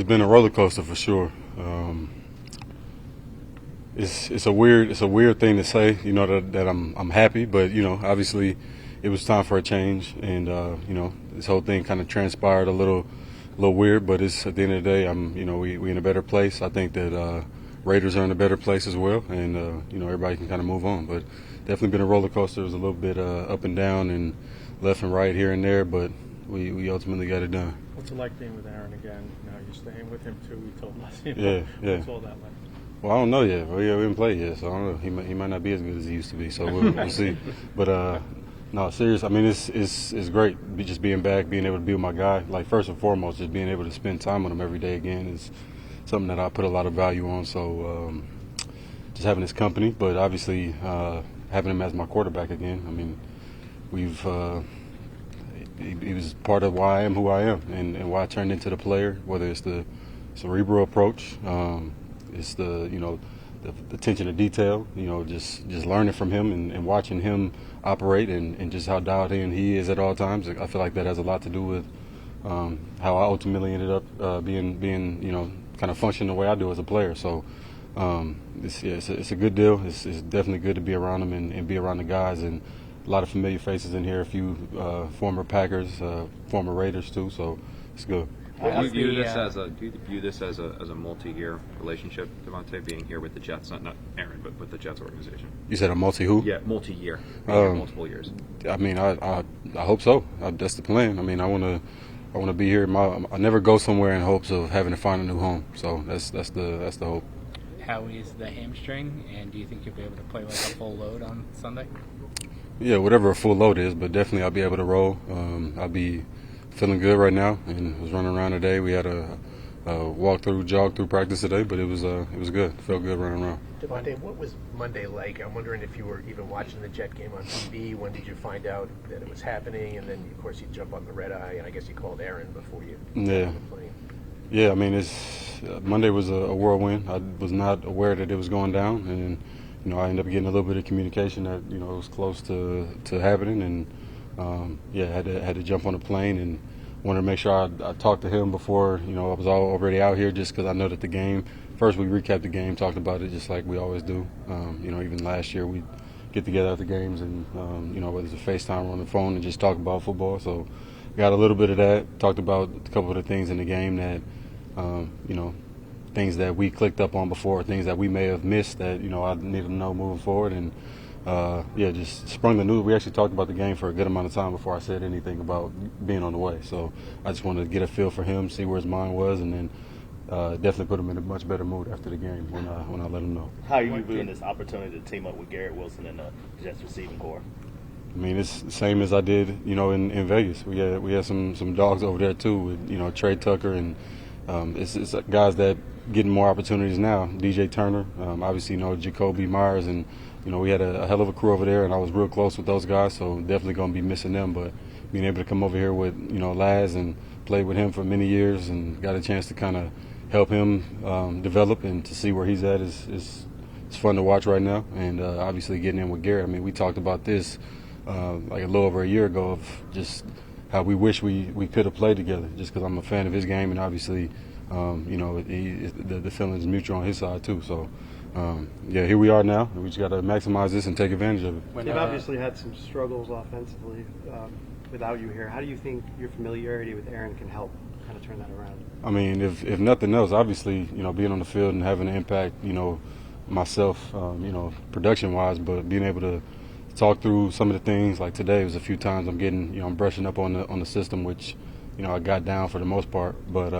It's been a roller coaster for sure. It's a weird thing to say, that I'm happy, but obviously it was time for a change, and this whole thing kind of transpired a little weird, but it's at the end of the day, we in a better place. I think that Raiders are in a better place as well, and everybody can kind of move on. But definitely been a roller coaster. It was a little bit up and down and left and right here and there, but we ultimately got it done. What's it like being with Aaron again? Now you're staying with him too. We told us. Yeah. What's all that like? Well, I don't know yet. We haven't played yet, so I don't know. He might not be as good as he used to be. So we'll see. But no, serious. I mean, it's great just being back, being able to be with my guy. Like first and foremost, just being able to spend time with him every day again is something that I put a lot of value on. So just having his company, but obviously having him as my quarterback again. I mean, he was part of why I am who I am and why I turned into the player. Whether it's the cerebral approach. It's the attention to detail, just learning from him and watching him operate and just how dialed in he is at all times. I feel like that has a lot to do with how I ultimately ended up being kind of functioning the way I do as a player. So it's a good deal. It's definitely good to be around him and be around the guys, and a lot of familiar faces in here, a few former Packers, former Raiders too, so it's good. Do you view this as a multi-year relationship, Davante, being here with the Jets, not Aaron, but with the Jets organization? You said a multi-who? Yeah, multi-year, multiple years. I mean, I hope so. That's the plan. I mean, I want to be here. I never go somewhere in hopes of having to find a new home. So that's the hope. How is the hamstring, and do you think you'll be able to play like a full load on Sunday? Yeah, whatever a full load is, but definitely I'll be able to roll. I'll be feeling good right now, and was running around today. We had a jog through practice today, but it was good. Felt good running around. Davante, what was Monday like? I'm wondering if you were even watching the Jet game on TV. When did you find out that it was happening? And then, of course, you jump on the red eye, and I guess you called Aaron before you got on the plane. Yeah, I mean, Monday was a whirlwind. I was not aware that it was going down, and I ended up getting a little bit of communication that it was close to happening, and had to jump on a plane and wanted to make sure I talked to him before I was already out here, just because I know that the game. First, we recapped the game, talked about it just like we always do. Even last year we get together after games and whether it's a FaceTime or on the phone and just talk about football. So got a little bit of that. Talked about a couple of the things in the game that things that we clicked up on before, things that we may have missed that I need to know moving forward, and just sprung the news. We actually talked about the game for a good amount of time before I said anything about being on the way. So I just wanted to get a feel for him, see where his mind was, and then definitely put him in a much better mood after the game when I let him know. How are you viewing this opportunity to team up with Garrett Wilson and the Jets receiving corps? I mean, it's the same as I did, in Vegas. We had some dogs over there too, with Trey Tucker, and it's guys that getting more opportunities now. DJ Turner, obviously Jacoby Myers, and we had a hell of a crew over there, and I was real close with those guys, so definitely going to be missing them. But being able to come over here with Laz and play with him for many years and got a chance to kind of help him develop and to see where he's at is fun to watch right now. And obviously getting in with Garrett. I mean, we talked about this like a little over a year ago of just how we wish we could have played together, just because I'm a fan of his game, and obviously the feeling is mutual on his side too. So here we are now, and we just got to maximize this and take advantage of it. They've obviously had some struggles offensively without you here. How do you think your familiarity with Aaron can help kind of turn that around? I mean, if nothing else, obviously, being on the field and having an impact, myself, production-wise, but being able to talk through some of the things. Like today, was a few times I'm brushing up on the system, which I got down for the most part, but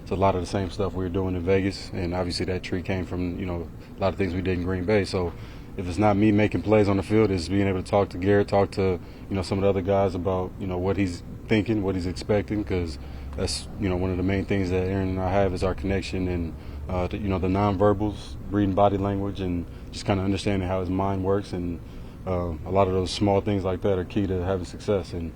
it's a lot of the same stuff we were doing in Vegas, and obviously that tree came from a lot of things we did in Green Bay. So if it's not me making plays on the field, it's being able to talk to Garrett, talk to some of the other guys about what he's thinking, what he's expecting, because that's one of the main things that Aaron and I have is our connection, and the nonverbals, reading body language, and just kind of understanding how his mind works, and a lot of those small things like that are key to having success. And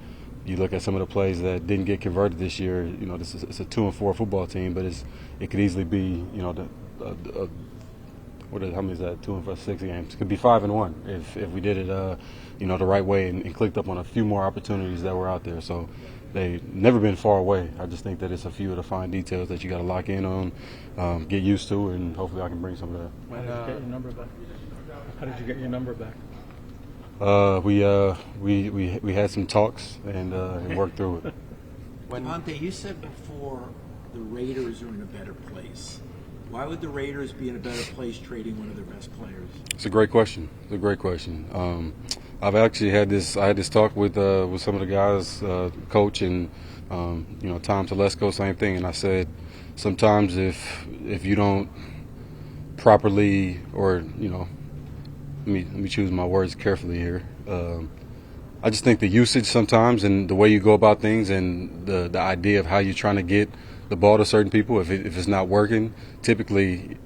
you look at some of the plays that didn't get converted this year. It's a 2-4 football team, but it could easily be how many is that? 2-6 games. It could be 5-1 if we did it the right way and clicked up on a few more opportunities that were out there. So they never been far away. I just think that it's a few of the fine details that you got to lock in on, get used to, and hopefully I can bring some of that. How did you get your number back? How did you get your number back? We had some talks and worked through it. Davante, you said before the Raiders are in a better place. Why would the Raiders be in a better place trading one of their best players? It's a great question. I've actually had this talk with some of the guys, coach and Tom Telesco, same thing. And I said, sometimes if you don't properly, or let me choose my words carefully here. I just think the usage sometimes and the way you go about things and the idea of how you're trying to get the ball to certain people, if it's not working, typically,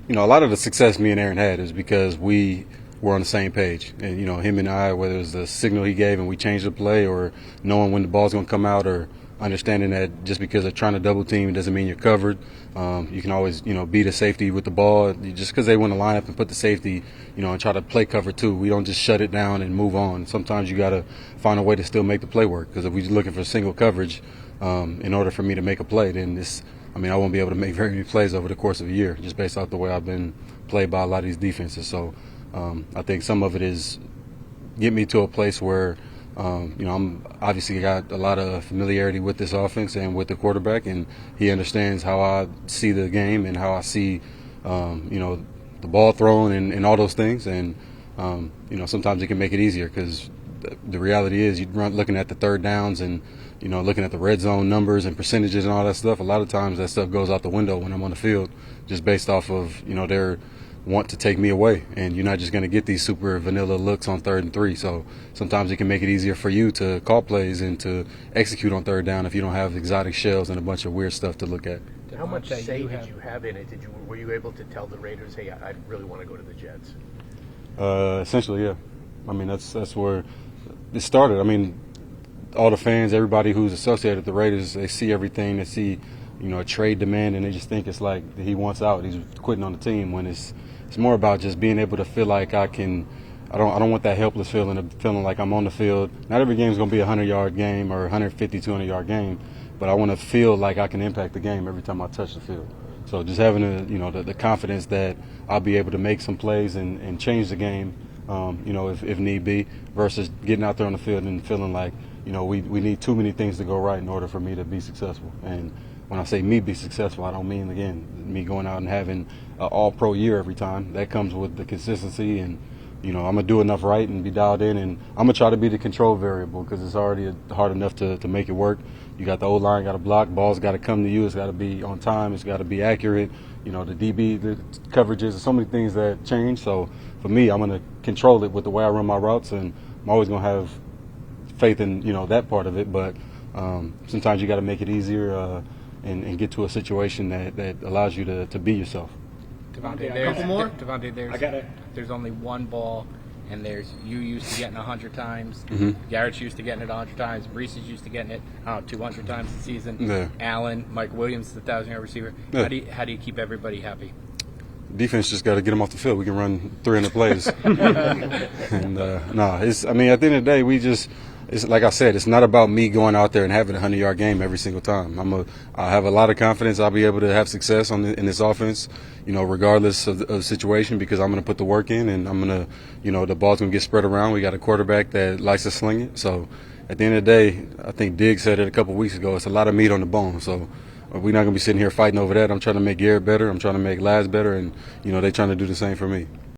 a lot of the success me and Aaron had is because we were on the same page. And, him and I, whether it was the signal he gave and we changed the play, or knowing when the ball's going to come out, or understanding that just because they're trying to double team doesn't mean you're covered. You can always, beat a safety with the ball. Just because they want to line up and put the safety, and try to play cover too. We don't just shut it down and move on. Sometimes you got to find a way to still make the play work. Because if we're looking for single coverage, in order for me to make a play, then I won't be able to make very many plays over the course of a year, just based off the way I've been played by a lot of these defenses. So I think some of it is get me to a place where, I'm obviously got a lot of familiarity with this offense and with the quarterback, and he understands how I see the game and how I see, the ball thrown and all those things. And, sometimes it can make it easier because the reality is you're looking at the third downs and, looking at the red zone numbers and percentages and all that stuff. A lot of times that stuff goes out the window when I'm on the field, just based off of, their want to take me away. And you're not just going to get these super vanilla looks on 3rd and 3. So sometimes it can make it easier for you to call plays and to execute on 3rd down if you don't have exotic shells and a bunch of weird stuff to look at. How much say did you have in it? Were you able to tell the Raiders, hey, I really want to go to the Jets? Essentially, yeah. That's where it started. All the fans, everybody who's associated with the Raiders, they see everything. They see, a trade demand, and they just think it's like he wants out. He's quitting on the team. When it's more about just being able to feel like I don't want that helpless feeling of feeling like I'm on the field. Not every game is going to be a 100-yard game or a 150, 200-yard game, but I want to feel like I can impact the game every time I touch the field. So just having the confidence that I'll be able to make some plays and change the game, if need be, versus getting out there on the field and feeling like, we need too many things to go right in order for me to be successful. And when I say me be successful, I don't mean, again, me going out and having an all-pro year every time. That comes with the consistency, and, I'm going to do enough right and be dialed in, and I'm going to try to be the control variable because it's already hard enough to make it work. You got the O-line, got to block, ball's got to come to you, it's got to be on time, it's got to be accurate. The DB, the coverages, there's so many things that change. So for me, I'm going to control it with the way I run my routes, and I'm always going to have faith in, that part of it. But sometimes you got to make it easier and get to a situation that allows you to be yourself. Davante, A couple more? Davante, there's only one ball, and you used to getting 100 times. Mm-hmm. Garrett's used to getting it 100 times. Brees is used to getting it, 200 times a season. Yeah. Allen, Mike Williams, the 1,000-yard receiver. Yeah. How do you keep everybody happy? Defense just got to get them off the field. We can run 300 plays. And it's. At the end of the day, it's like I said, it's not about me going out there and having a 100-yard game every single time. I have a lot of confidence I'll be able to have success in this offense, regardless of the situation, because I'm going to put the work in, and I'm going to, the ball's going to get spread around. We got a quarterback that likes to sling it. So at the end of the day, I think Diggs said it a couple weeks ago, it's a lot of meat on the bone. So we're not going to be sitting here fighting over that. I'm trying to make Garrett better. I'm trying to make Laz better, and, they're trying to do the same for me.